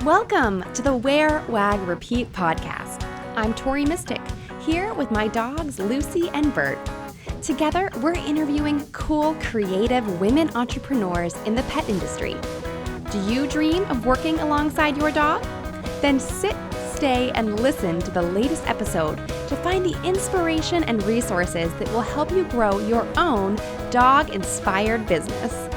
Welcome to the Wear, Wag, Repeat podcast. I'm Tori Mystic, here with my dogs Lucy and Bert. Together, we're interviewing cool, creative women entrepreneurs in the pet industry. Do you dream of working alongside your dog? Then sit, stay, and listen to the latest episode to find the inspiration and resources that will help you grow your own dog-inspired business.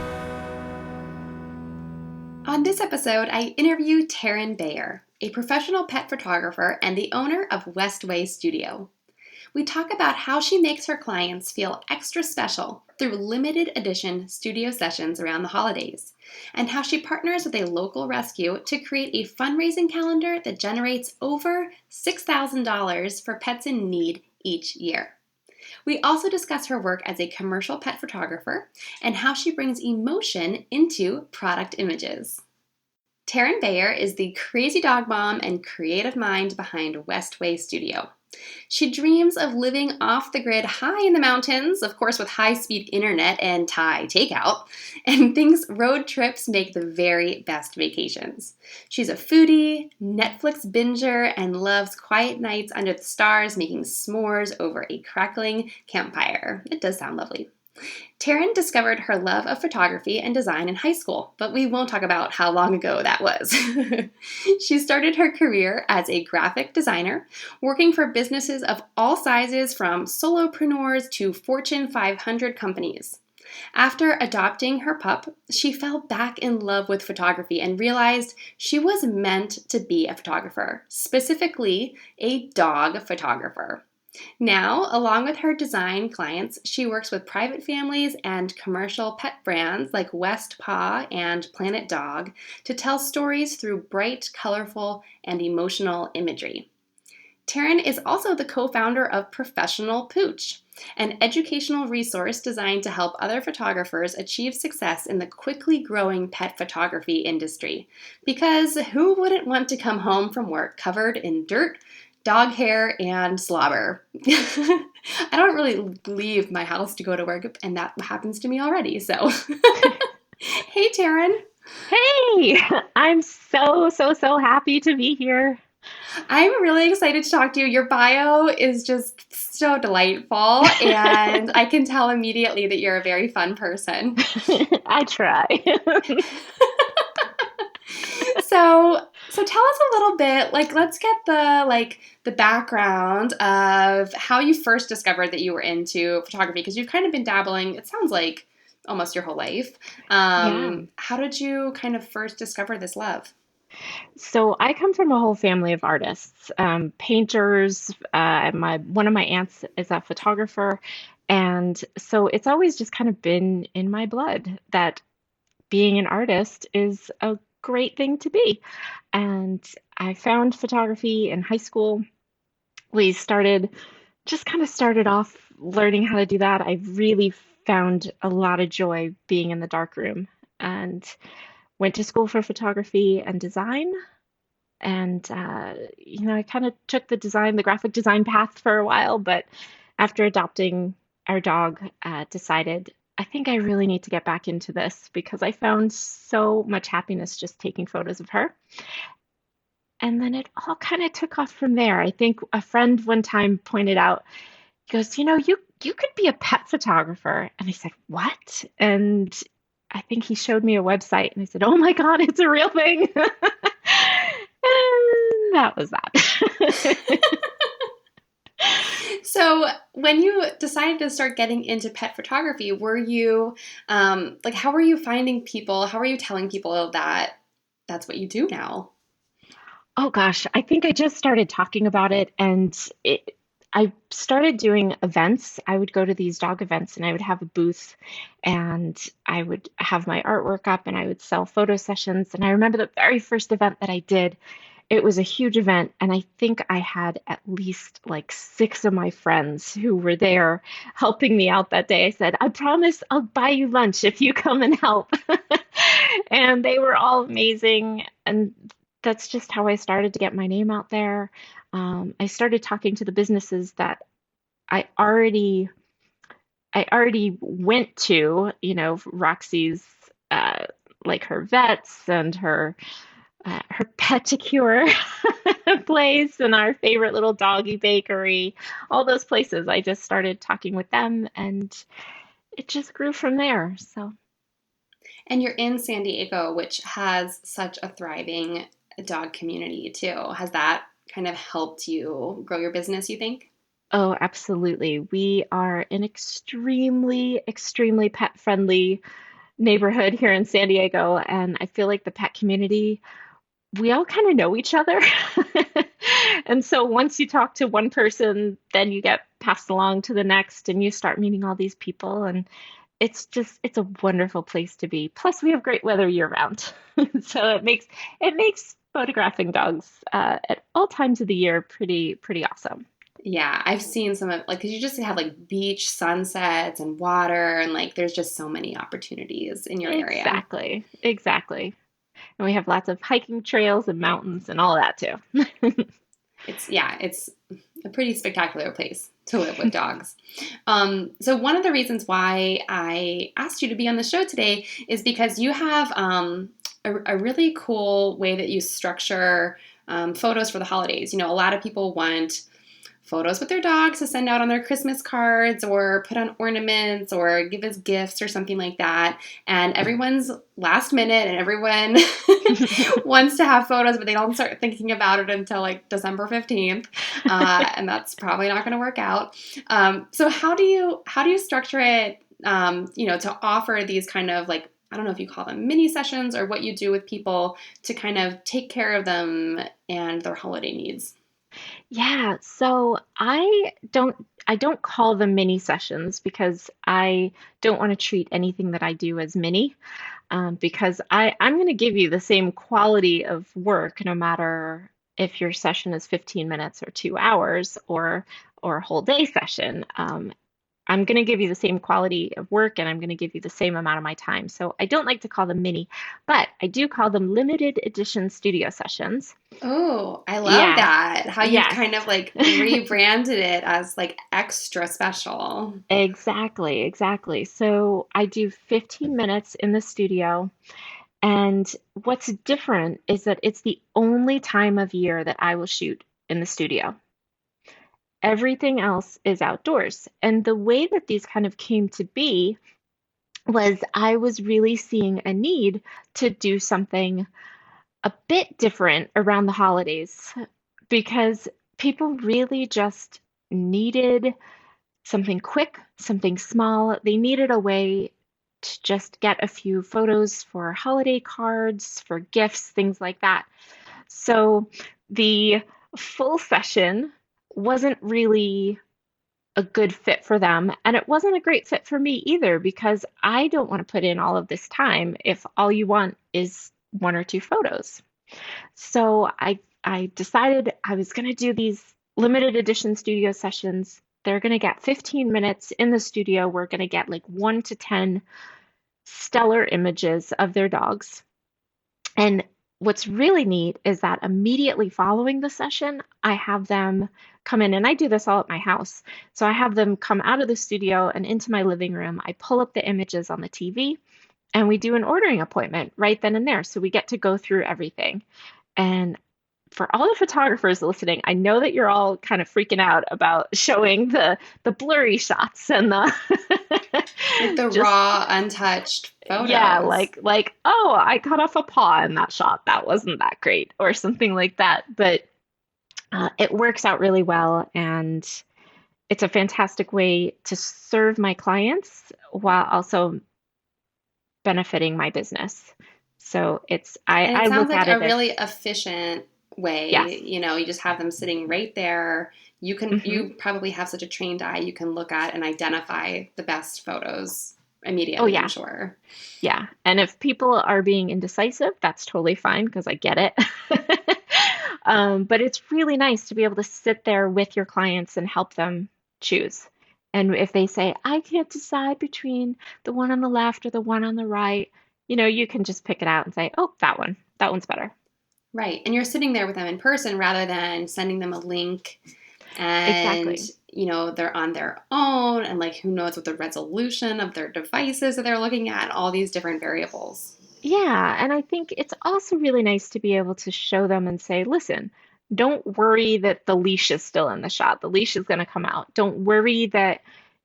On this episode, I interview Terran Bayer, a professional pet photographer and the owner of Westway Studio. We talk about how she makes her clients feel extra special through limited edition studio sessions around the holidays, and how she partners with a local rescue to create a fundraising calendar that generates over $6,000 for pets in need each year. We also discuss her work as a commercial pet photographer and how she brings emotion into product images. Terran Bayer is the crazy dog mom and creative mind behind Westway Studio. She dreams of living off the grid high in the mountains, of course with high-speed internet and Thai takeout, and thinks road trips make the very best vacations. She's a foodie, Netflix binger, and loves quiet nights under the stars making s'mores over a crackling campfire. It does sound lovely. Terran discovered her love of photography and design in high school, but we won't talk about how long ago that was. She started her career as a graphic designer, working for businesses of all sizes from solopreneurs to Fortune 500 companies. After adopting her pup, she fell back in love with photography and realized she was meant to be a photographer, specifically a dog photographer. Now, along with her design clients, she works with private families and commercial pet brands like West Paw and Planet Dog to tell stories through bright, colorful, and emotional imagery. Terran is also the co-founder of Professional Pooch, an educational resource designed to help other photographers achieve success in the quickly growing pet photography industry. Because who wouldn't want to come home from work covered in dirt, dog hair, and slobber? I don't really leave my house to go to work, and that happens to me already, so. Hey, Terran. Hey, I'm so happy to be here. I'm really excited to talk to you. Your bio is just so delightful, and I can tell immediately that you're a very fun person. I try. So tell us a little bit, let's get the background of how you first discovered that you were into photography, because you've kind of been dabbling, it sounds like, almost your whole life. Yeah. How did you kind of first discover this love? So I come from a whole family of artists, painters. One of my aunts is a photographer, and so it's always just kind of been in my blood that being an artist is a great thing to be. And I found photography in high school. We started off learning how to do that. I really found a lot of joy being in the darkroom and went to school for photography and design. And, I kind of took the graphic design path for a while, but after adopting our dog, decided I think I really need to get back into this because I found so much happiness just taking photos of her. And then it all kind of took off from there. I think a friend one time pointed out, he goes, you could be a pet photographer. And I said, what? And I think he showed me a website and I said, oh my God, it's a real thing. And that was that. So when you decided to start getting into pet photography, were you, how were you finding people? How were you telling people that that's what you do now? Oh gosh, I think I just started talking about it I started doing events. I would go to these dog events and I would have a booth and I would have my artwork up and I would sell photo sessions. And I remember the very first event that I did, it was a huge event. And I think I had at least like six of my friends who were there helping me out that day. I said, I promise I'll buy you lunch if you come and help. And they were all amazing. And that's just how I started to get my name out there. I started talking to the businesses that I already I already went to, Roxy's, like her vets and her her Peticure place and our favorite little doggy bakery, all those places. I just started talking with them and it just grew from there. So, And you're in San Diego, which has such a thriving dog community too. Has that kind of helped you grow your business, you think? oh, absolutely. We are an extremely, extremely pet friendly neighborhood here in San Diego. And I feel like the pet community, we all kind of know each other. And so once you talk to one person, then you get passed along to the next and you start meeting all these people. And it's a wonderful place to be. Plus, we have great weather year round. So it makes photographing dogs at all times of the year pretty awesome. Yeah, I've seen some of like 'cause you just have like beach sunsets and water and like there's just so many opportunities in your area. Exactly. Exactly. And we have lots of hiking trails and mountains and all of that too. It's a pretty spectacular place to live with dogs. So one of the reasons why I asked you to be on the show today is because you have a really cool way that you structure photos for the holidays. You know, a lot of people want photos with their dogs to send out on their Christmas cards or put on ornaments or give as gifts or something like that. And everyone's last minute and everyone wants to have photos, but they don't start thinking about it until like December 15th. And that's probably not going to work out. So how do you structure it, to offer these kind of like, I don't know if you call them mini sessions or what you do with people to kind of take care of them and their holiday needs? Yeah, so I don't call them mini sessions because I don't want to treat anything that I do as mini, because I'm going to give you the same quality of work no matter if your session is 15 minutes or 2 hours or a whole day session. I'm going to give you the same quality of work and I'm going to give you the same amount of my time. So I don't like to call them mini, but I do call them limited edition studio sessions. Oh, I love Yes, that. How you've yes. kind of like rebranded it as like extra special. Exactly, exactly. So I do 15 minutes in the studio. And what's different is that it's the only time of year that I will shoot in the studio. Everything else is outdoors. And the way that these kind of came to be was I was really seeing a need to do something a bit different around the holidays because people really just needed something quick, something small. They needed a way to just get a few photos for holiday cards, for gifts, things like that. So the full session wasn't really a good fit for them. And it wasn't a great fit for me either because I don't want to put in all of this time if all you want is one or two photos. So I decided I was going to do these limited edition studio sessions. They're going to get 15 minutes in the studio. We're going to get like 1 to 10 stellar images of their dogs. And what's really neat is that immediately following the session, I have them come in, and I do this all at my house. So I have them come out of the studio and into my living room. I pull up the images on the TV, and we do an ordering appointment right then and there. So we get to go through everything. And for all the photographers listening, I know that you're all kind of freaking out about showing the blurry shots and the Like the just raw, untouched yeah, photos. oh, I cut off a paw in that shot. That wasn't that great, or something like that. But it works out really well, and it's a fantastic way to serve my clients while also benefiting my business. So it's And I it sounds look like at a it as really efficient way. yes. You just have them sitting right there. Hmm. You probably have such a trained eye. You can look at and identify the best photos Oh immediately, I'm yeah, sure. yeah. And if people are being indecisive, that's totally fine because I get it. But it's really nice to be able to sit there with your clients and help them choose. And if they say, I can't decide between the one on the left or the one on the right, you can just pick it out and say, oh, that one. That one's better. Right. And you're sitting there with them in person rather than sending them a link and, Exactly. they're on their own and like who knows what the resolution of their devices that they're looking at, all these different variables. Yeah, and I think it's also really nice to be able to show them and say, listen, don't worry that the leash is still in the shot. The leash is going to come out. Don't worry that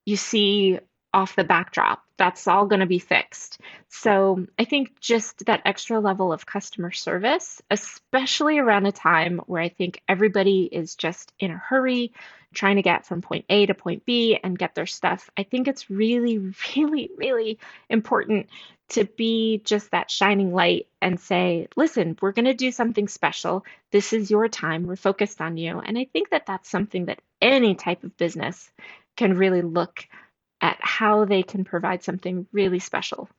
you see off the backdrop. That's all going to be fixed. So I think just that extra level of customer service, especially around a time where I think everybody is just in a hurry, trying to get from point A to point B and get their stuff. I think it's really, really, really important to be just that shining light and say, listen, we're going to do something special. This is your time. We're focused on you. And I think that that's something that any type of business can really look at how they can provide something really special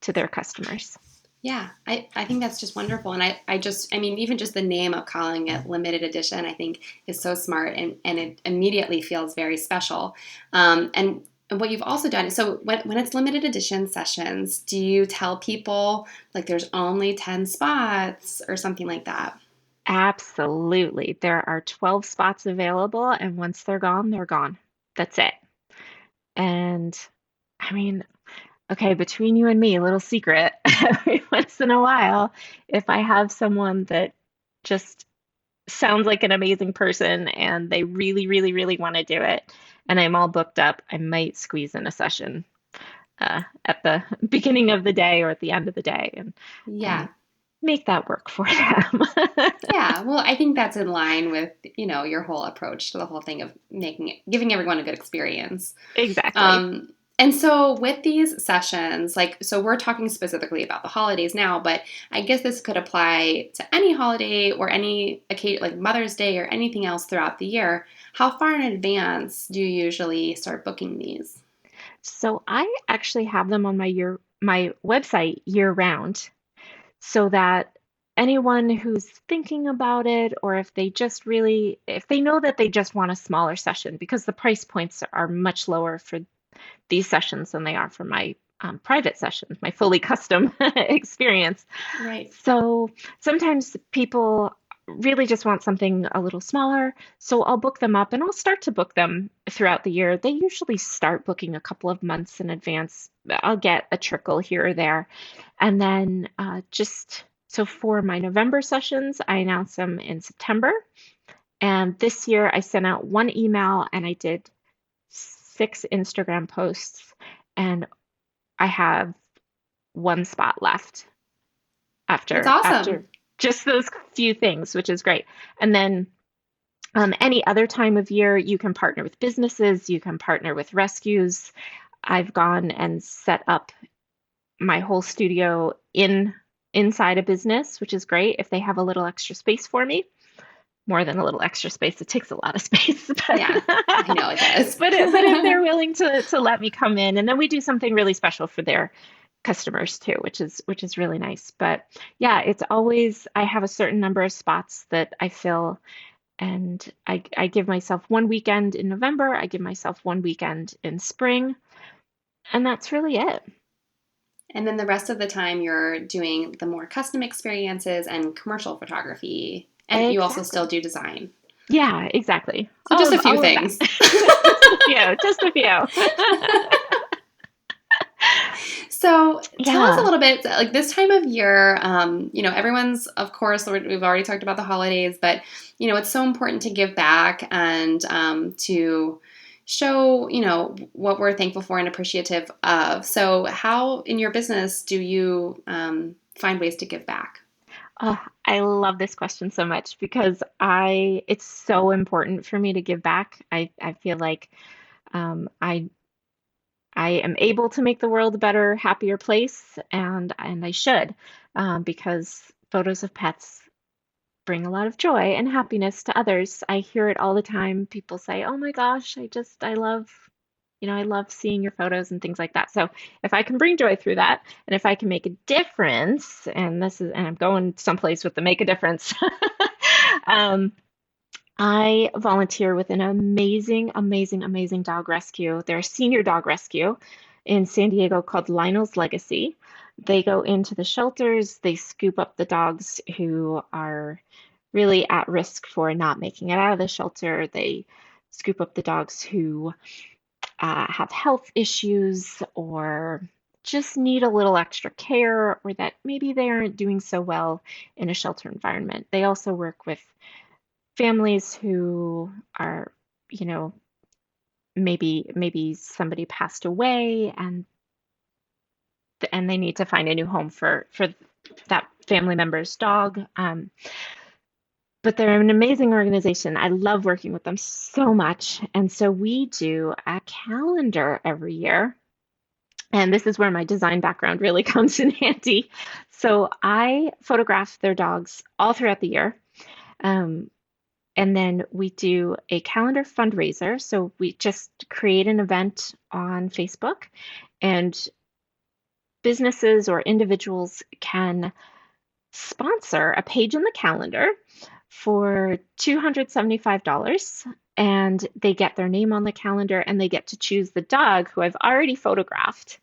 to their customers. Yeah, I think that's just wonderful. And I mean, even just the name of calling it limited edition, I think is so smart and it immediately feels very special. And what you've also done is so when it's limited edition sessions, do you tell people like there's only 10 spots or something like that? Absolutely. There are 12 spots available, and once they're gone, they're gone. That's it. And I mean, okay, between you and me, a little secret. Every once in a while, if I have someone that just sounds like an amazing person and they really, really, really want to do it, and I'm all booked up, I might squeeze in a session at the beginning of the day or at the end of the day and Yeah. make that work for them. Yeah, well, I think that's in line with, your whole approach to the whole thing of giving everyone a good experience. Exactly. Um, and so with these sessions, so we're talking specifically about the holidays now, but I guess this could apply to any holiday or any occasion, like Mother's Day or anything else throughout the year. How far in advance do you usually start booking these? So I actually have them on my website year round, so that anyone who's thinking about it, or if they know that they just want a smaller session, because the price points are much lower for these sessions than they are for my private sessions, my fully custom experience. Right. So sometimes people really just want something a little smaller. So I'll book them up and I'll start to book them throughout the year. They usually start booking a couple of months in advance. I'll get a trickle here or there. And then just so for my November sessions, I announce them in September. And this year I sent out one email and I did 6 Instagram posts. And I have one spot left That's after awesome. just those few things, which is great. And then any other time of year, you can partner with businesses, you can partner with rescues. I've gone and set up my whole studio inside a business, which is great if they have a little extra space for me. More than a little extra space, it takes a lot of space. But Yeah, I know it does. but if they're willing to let me come in, and then we do something really special for their customers too, which is really nice. But yeah, it's always I have a certain number of spots that I fill, and I give myself one weekend in November, I give myself one weekend in spring, and that's really it. And then the rest of the time, you're doing the more custom experiences and commercial photography. And you also still Exactly. do design. Yeah, exactly. So just a few All of that. things. Just a few, just a few. So tell us a Yeah. little bit, like this time of year, everyone's, of course, we've already talked about the holidays, but, it's so important to give back and to show, what we're thankful for and appreciative of. So how in your business do you find ways to give back? Oh, I love this question so much because it's so important for me to give back. I feel like I am able to make the world a better, happier place, and I should, because photos of pets bring a lot of joy and happiness to others. I hear it all the time. People say, "Oh my gosh, I love, I love seeing your photos and things like that." So if I can bring joy through that, and if I can make a difference, and I'm going someplace with the make a difference. um, I volunteer with an amazing, amazing, amazing dog rescue. They're a senior dog rescue in San Diego called Lionel's Legacy. They go into the shelters, they scoop up the dogs who are really at risk for not making it out of the shelter. They scoop up the dogs who have health issues or just need a little extra care or that maybe they aren't doing so well in a shelter environment. They also work with families who are, you know, maybe somebody passed away and they need to find a new home for that family member's dog. But they're an amazing organization. I love working with them so much. And so we do a calendar every year. And this is where my design background really comes in handy. So I photograph their dogs all throughout the year. Um, and then we do a calendar fundraiser. So we just create an event on Facebook, and businesses or individuals can sponsor a page in the calendar for $275, and they get their name on the calendar and they get to choose the dog who I've already photographed,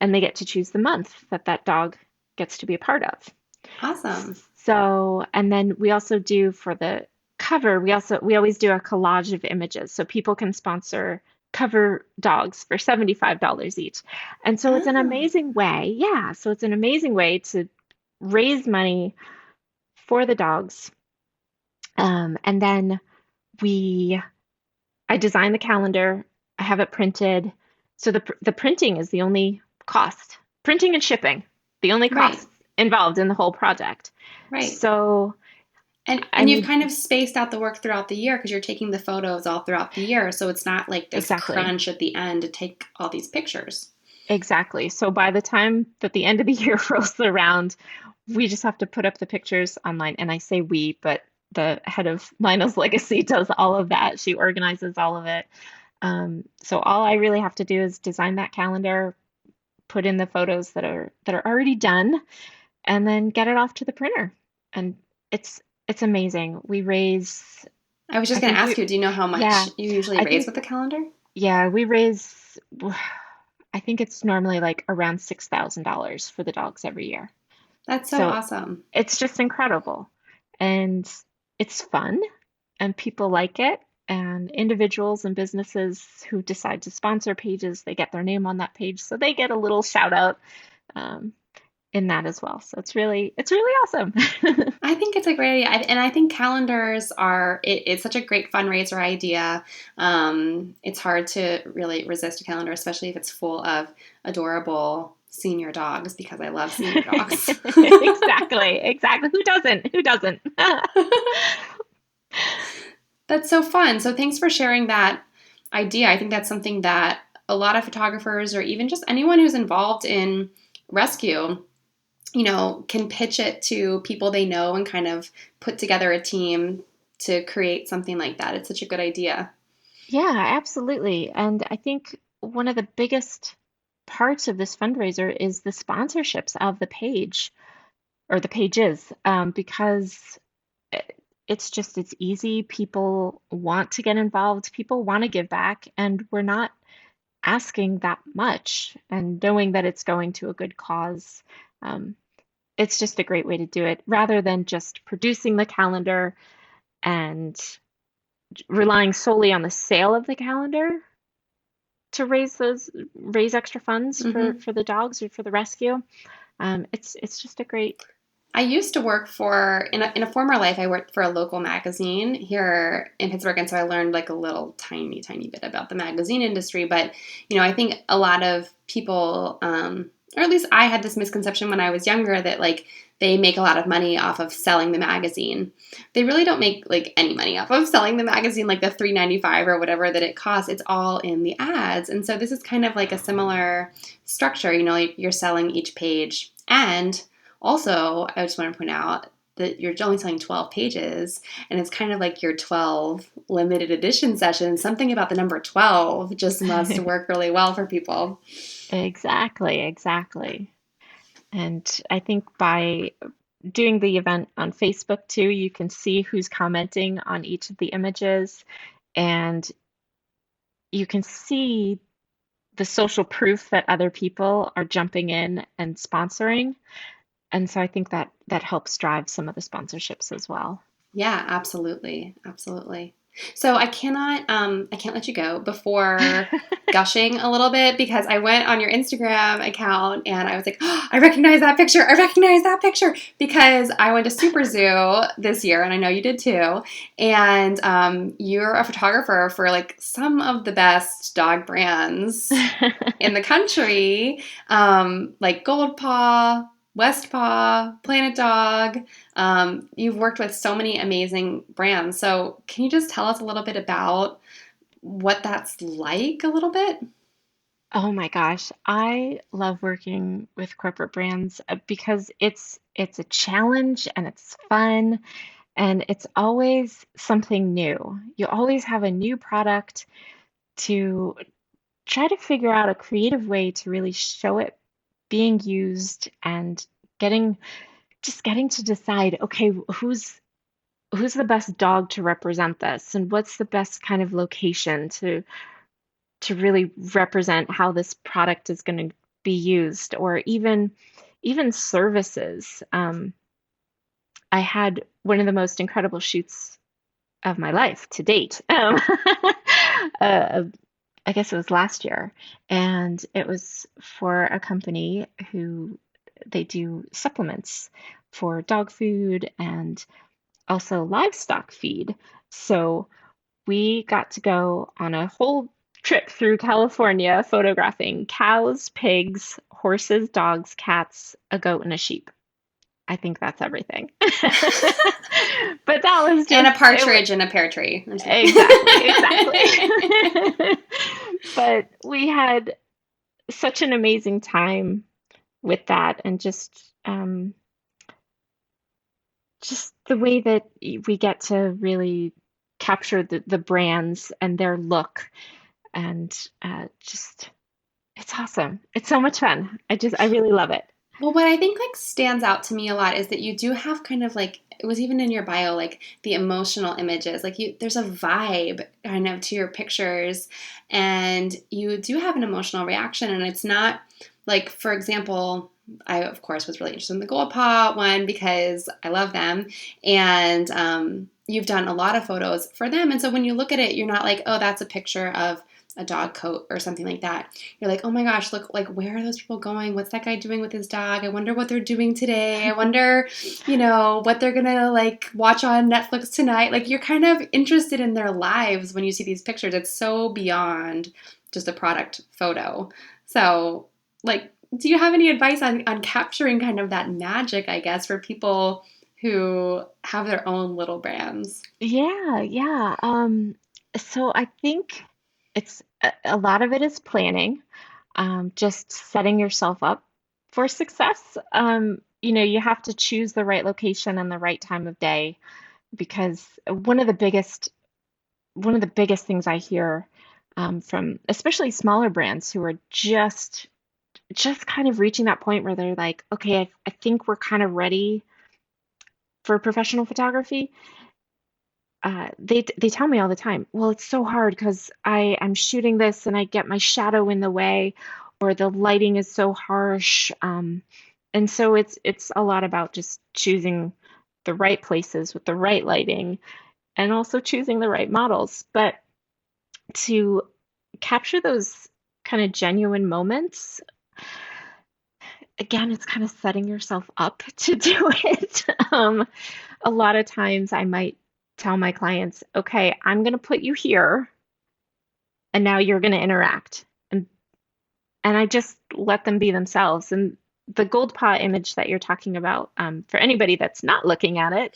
and they get to choose the month that that dog gets to be a part of. Awesome. So, and then we also do for the cover, we always do a collage of images so people can sponsor cover dogs for $75 each. And so it's an Oh, amazing way. Yeah, so it's an amazing way to raise money for the dogs. And then we I design the calendar, I have it printed. So the printing is the only cost. Printing and shipping, the only right, costs involved in the whole project. right. So I And you've mean, kind of spaced out the work throughout the year because you're taking the photos all throughout the year. So it's not like this exactly. crunch at the end to take all these pictures. Exactly. So by the time that the end of the year rolls around, we just have to put up the pictures online. And I say we, but the head of Lionel's Legacy does all of that. She organizes all of it. So all I really have to do is design that calendar, put in the photos that are already done, and then get it off to the printer. And it's amazing. We raise, I was just I going to think ask you, do you know how yeah, much you usually I raise think with the calendar? yeah, we raise. I think it's normally like around $6,000 for the dogs every year. That's so So awesome. it's just incredible. And it's fun and people like it. And individuals and businesses who decide to sponsor pages, they get their name on that page. So they get a little shout out um, in that as well. So it's really awesome. I think it's a great idea. And I think calendars it's such a great fundraiser idea. It's hard to really resist a calendar, especially if it's full of adorable senior dogs because I love senior dogs. Exactly, exactly. Who doesn't? Who doesn't? That's so fun. So thanks for sharing that idea. I think that's something that a lot of photographers or even just anyone who's involved in rescue, can pitch it to people they know and kind of put together a team to create something like that. It's such a good idea. Yeah, absolutely. And I think one of the biggest parts of this fundraiser is the sponsorships of the page or the pages, because it's easy. People want to get involved, people want to give back, and we're not asking that much. And knowing that it's going to a good cause, um, it's just a great way to do it rather than just producing the calendar and relying solely on the sale of the calendar to raise extra funds Hmm. for the dogs or for the rescue. It's just a great. I used to work in a former life, I worked for a local magazine here in Pittsburgh. And so I learned like a little tiny, tiny bit about the magazine industry. But, I think a lot of people, or at least I had this misconception when I was younger that like they make a lot of money off of selling the magazine. They really don't make like any money off of selling the magazine, like the $3.95 or whatever that it costs. It's all in the ads. And so this is kind of like a similar structure. Like you're selling each page. And also, I just want to point out that you're only selling 12 pages, and it's kind of like your 12 limited edition sessions. Something about the number 12 just must work really well for people. Exactly, exactly. And I think by doing the event on Facebook too, you can see who's commenting on each of the images, and you can see the social proof that other people are jumping in and sponsoring. And so I think that helps drive some of the sponsorships as well. Yeah, absolutely. Absolutely. So I can't let you go before gushing a little bit because I went on your Instagram account and I was like, oh, I recognize that picture. I recognize that picture because I went to Super Zoo this year and I know you did too. And you're a photographer for like some of the best dog brands in the country, like Gold Paw, West Paw, Planet Dog. You've worked with so many amazing brands. So, can you just tell us a little bit about what that's like a little bit? Oh my gosh, I love working with corporate brands because it's a challenge and it's fun and it's always something new. You always have a new product to try to figure out a creative way to really show it being used and getting getting to decide, okay, who's the best dog to represent this and what's the best kind of location to really represent how this product is going to be used, or even services. I had one of the most incredible shoots of my life to date. Uh, I guess it was last year, and it was for a company who they do supplements for dog food and also livestock feed. So we got to go on a whole trip through California photographing cows, pigs, horses, dogs, cats, a goat, and a sheep. I think that's everything. But that was And a just, it was partridge in a pear tree. I'm just exactly, exactly. kidding. But we had such an amazing time with that, and just the way that we get to really capture the brands and their look and just it's awesome. It's so much fun. I really love it. Well, what I think like stands out to me a lot is that you do have kind of like it was even in your bio like the emotional images. Like you there's a vibe kind of to your pictures and you do have an emotional reaction and it's not like for example, I of course was really interested in the Gold Paw one because I love them and you've done a lot of photos for them and so when you look at it you're not like, "Oh, that's a picture of a dog coat or something like that." You're like, oh my gosh, look, like, where are those people going? What's that guy doing with his dog? I wonder what they're doing today. I wonder, what they're gonna like watch on Netflix tonight. Like, you're kind of interested in their lives when you see these pictures. It's so beyond just a product photo. So, like, do you have any advice on capturing kind of that magic, I guess, for people who have their own little brands? Yeah, yeah. So I think it's a lot of it is planning, just setting yourself up for success. You have to choose the right location and the right time of day because one of the biggest things I hear from especially smaller brands who are just kind of reaching that point where they're like, okay, I think we're kind of ready for professional photography. They tell me all the time, well, it's so hard because I'm shooting this and I get my shadow in the way, or the lighting is so harsh. And so it's a lot about just choosing the right places with the right lighting and also choosing the right models. But to capture those kind of genuine moments, again, it's kind of setting yourself up to do it. A lot of times I might tell my clients, okay, I'm going to put you here and now you're going to interact. And I just let them be themselves. And the gold paw image that you're talking about, for anybody that's not looking at it,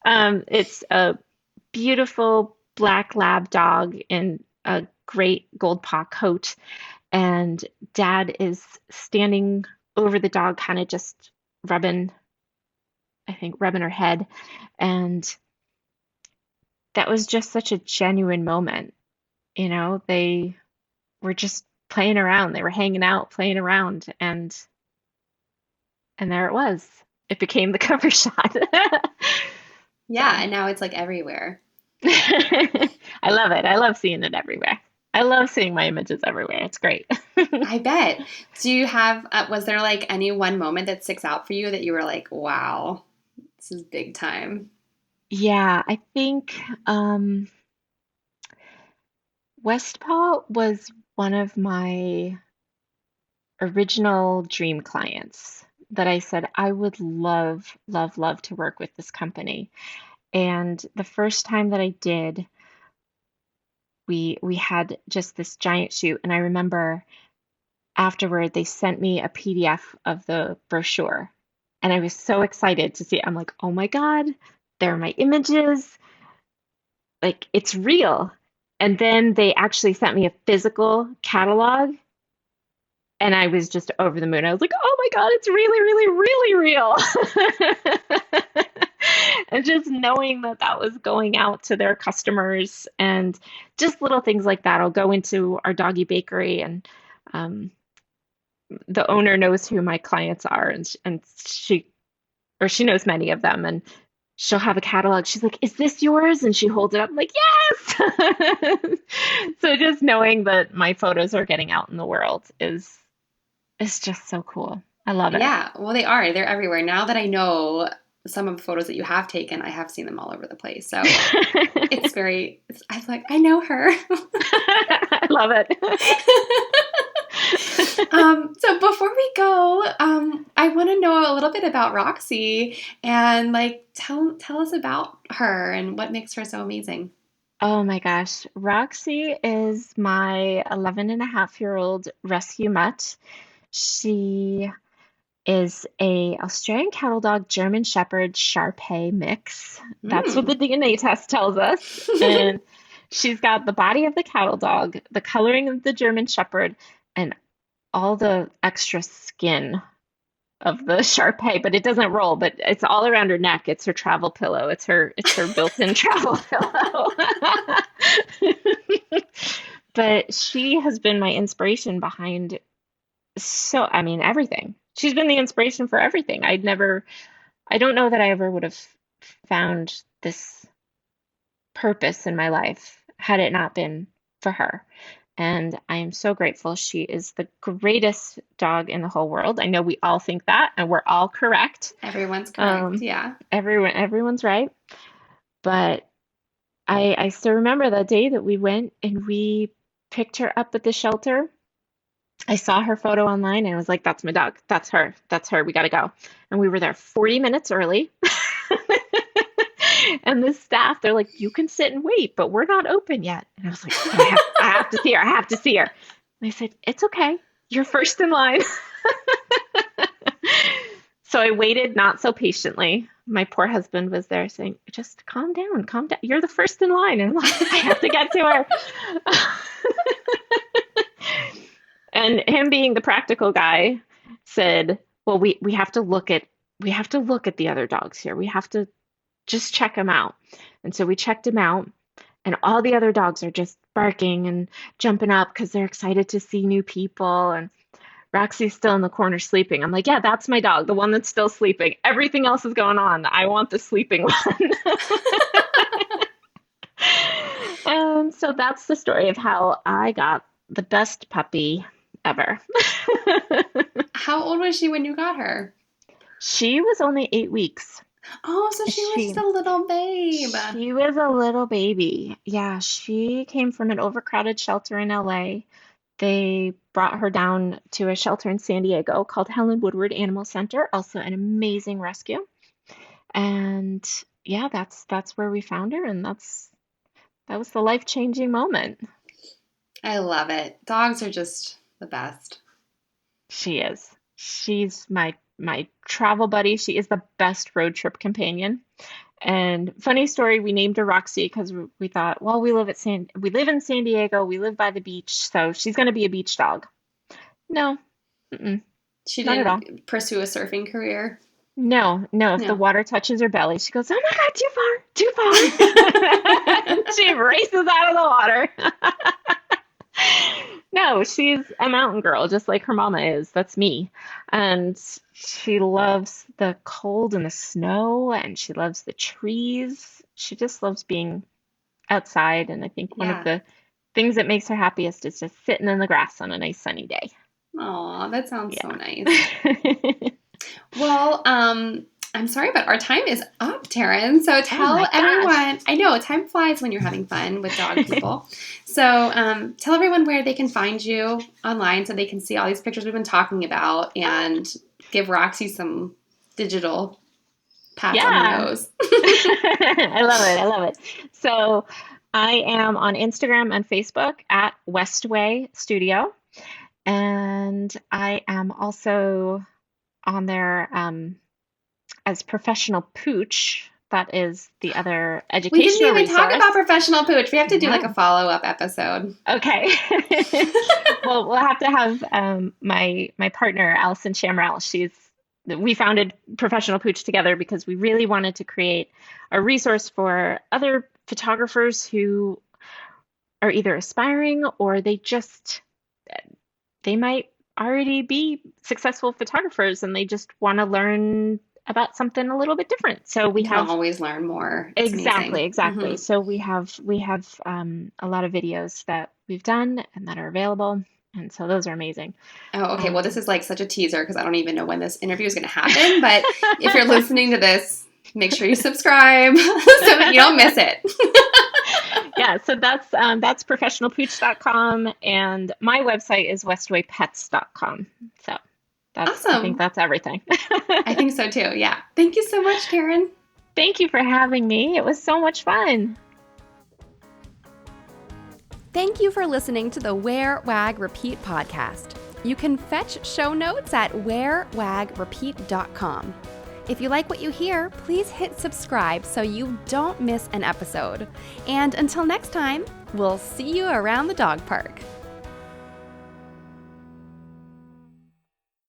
it's a beautiful black lab dog in a great gold paw coat. And dad is standing over the dog, kind of just rubbing, I think, rubbing her head. And that was just such a genuine moment. They were just playing around. They were hanging out, playing around, and there it was. It became the cover shot. Yeah, So and now it's like everywhere. I love it. I love seeing it everywhere. I love seeing my images everywhere. It's great. I bet. Do you have, was there like any one moment that sticks out for you that you were like, wow, this is big time? Yeah, I think Westpaw was one of my original dream clients that I said I would love, love, love to work with this company. And the first time that I did, we had just this giant shoot, and I remember afterward they sent me a PDF of the brochure, and I was so excited to see it. I'm like, oh my God, there are my images, like it's real. And then they actually sent me a physical catalog, and I was just over the moon. I was like, oh my God, it's really, really, really real. And just knowing that that was going out to their customers and just little things like that. I'll go into our doggy bakery, and um, the owner knows who my clients are, and she knows many of them, and she'll have a catalog. She's like, "Is this yours?" And she holds it up. I'm like, "Yes!" So just knowing that my photos are getting out in the world is just so cool. I love it. Yeah, well, they are. They're everywhere. Now that I know some of the photos that you have taken, I have seen them all over the place. So I'm like, I know her. I love it. So before we go, I want to know a little bit about Roxy and like tell us about her and what makes her so amazing. Oh my gosh. Roxy is my 11 and a half-year-old rescue mutt. She is a Australian cattle dog, German Shepherd, Shar mix. That's what Mm. the DNA test tells us. And she's got the body of the cattle dog, the coloring of the German Shepherd, and all the extra skin of the Shar, but it doesn't roll, but it's all around her neck. It's her travel pillow. It's her built-in travel pillow. But she has been my inspiration behind I mean, everything. She's been the inspiration for everything. I don't know that I ever would have found this purpose in my life had it not been for her. And I am so grateful. She is the greatest dog in the whole world. I know we all think that, and we're all correct. Everyone's correct. Um, Yeah. everyone's right. But I still remember that day that we went and we picked her up at the shelter. I saw her photo online and I was like, that's my dog. That's her. That's her. We got to go. And we were there 40 minutes early. And the staff, they're like, you can sit and wait, but we're not open yet. And I was like, but I have to see her. I have to see her. And I said, it's okay. You're first in line. So I waited not so patiently. My poor husband was there saying, just calm down, calm down. You're the first in line. And I'm like, I have to get to her. And him being the practical guy said, well, we have to look at the other dogs here. We have to just check them out. And so we checked him out, and all the other dogs are just barking and jumping up because they're excited to see new people. And Roxy's still in the corner sleeping. I'm like, yeah, that's my dog, the one that's still sleeping. Everything else is going on. I want the sleeping one. And so that's the story of how I got the best puppy ever. How old was she when you got her? She was only 8 weeks. Oh, so she was just She a little babe. she was a little baby. Yeah, she came from an overcrowded shelter in LA. They brought her down to a shelter in San Diego called Helen Woodward Animal Center, also an amazing rescue. And yeah, that's where we found her, and that was the life-changing moment. I love it. Dogs are just the best. She is. She's my travel buddy. She is the best road trip companion. And funny story, we named her Roxy because we thought, well, we live in San Diego, we live by the beach, so she's going to be a beach dog. No, mm-mm, She not at all. didn't pursue a surfing career. No, no. If the No. water touches her belly, she goes, "Oh my God, too far, too far!" She races out of the water. No, she's a mountain girl, just like her mama is. That's me. And she loves the cold and the snow, and she loves the trees. She just loves being outside. And I think one of Yeah. the things that makes her happiest is just sitting in the grass on a nice sunny day. Aw, that sounds so nice. Yeah. Well, I'm sorry, but our time is up, Terran. So Oh my tell gosh. everyone, I know time flies when you're having fun with dog people. So tell everyone where they can find you online so they can see all these pictures we've been talking about and give Roxy some digital pats on the Yeah. nose. I love it. I love it. So I am on Instagram and Facebook at Westway Studio. And I am also on there as Professional Pooch. That is the other We didn't educational even talk about resource. professional pooch. We have to do like a No. follow-up episode. Okay. Well, we'll have to have my partner, Allison Shamrell. We founded Professional Pooch together because we really wanted to create a resource for other photographers who are either aspiring or they might already be successful photographers and they just want to learn about something a little bit different. So we You can have always learn more. It's exactly, amazing. exactly. So we have a lot of videos that we've done and that are available, and so those are amazing. Oh, okay. Well, this Um, is like such a teaser because I don't even know when this interview is going to happen. But if you're listening to this, make sure you subscribe so that you don't miss it. yeah, so that's professionalpooch.com and my website is westwaypets.com. So I think Awesome. that's everything. I think so too. Yeah. Thank you so much, Karen. Thank you for having me. It was so much fun. Thank you for listening to the Wear, Wag, Repeat podcast. You can fetch show notes at wearwagrepeat.com. If you like what you hear, please hit subscribe so you don't miss an episode. And until next time, we'll see you around the dog park.